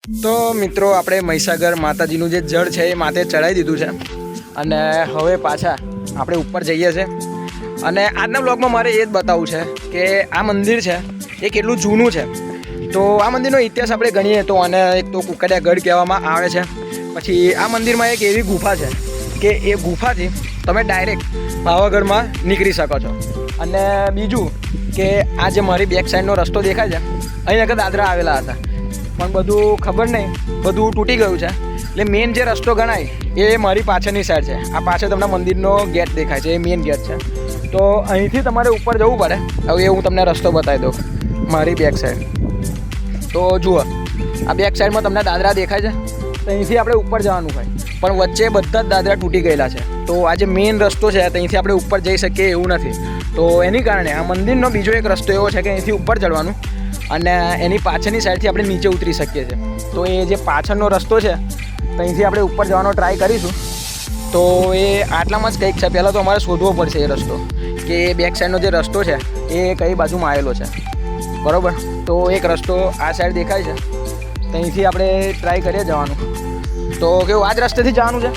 તો મિત્રો આપણે મહીસાગર માતાજીનું જે જળ છે એ માથે ચડાવી દીધું છે અને હવે પાછા આપણે ઉપર જઈએ છીએ અને આજના બ્લોગમાં મારે એ જ બતાવવું છે કે આ મંદિર છે એ કેટલું જૂનું છે. તો આ મંદિરનો ઇતિહાસ આપણે ગણીએ તો આને એક તો કુકડિયા ગઢ કહેવામાં આવે છે. પછી આ મંદિરમાં એક એવી ગુફા છે કે એ ગુફાથી તમે ડાયરેક્ટ પાવાગઢમાં નીકળી શકો છો. અને બીજું કે આ જે મારી બેક સાઈડનો રસ્તો દેખાય છે અહીં આગળ દાદરા આવેલા હતા પણ બધું ખબર નહીં, બધું તૂટી ગયું છે. એટલે મેઇન જે રસ્તો ગણાય એ મારી પાછળની સાઈડ છે. આ પાછળ તમને મંદિરનો ગેટ દેખાય છે, એ મેઇન ગેટ છે. તો અહીંથી તમારે ઉપર જવું પડે. હવે એ હું તમને રસ્તો બતાવી દઉં મારી બેક સાઈડ. તો જુઓ આ બેક સાઈડમાં તમને દાદરા દેખાય છે, તો અહીંથી આપણે ઉપર જવાનું હોય પણ વચ્ચે બધા જ દાદરા તૂટી ગયેલા છે. તો આ જે મેઇન રસ્તો છે ત્યાંથી આપણે ઉપર જઈ શકીએ એવું નથી. તો એની કારણે આ મંદિરનો બીજો એક રસ્તો એવો છે કે અહીંથી ઉપર ચડવાનું અને એની પાછળની સાઈડથી આપણે નીચે ઉતરી શકીએ છીએ. તો એ જે પાછળનો રસ્તો છે ત્યાંથી આપણે ઉપર જવાનો ટ્રાય કરીશું. તો એ આટલામાં જ કંઈક છે. પહેલાં તો અમારે શોધવો પડશે એ રસ્તો કે બેક સાઈડનો જે રસ્તો છે એ કઈ બાજુમાં આવેલો છે, બરાબર. તો એક રસ્તો આ સાઈડ દેખાય છે, ત્યાંથી આપણે ટ્રાય કરીએ જવાનું. તો કેવું આ જ રસ્તેથી જવાનું છે.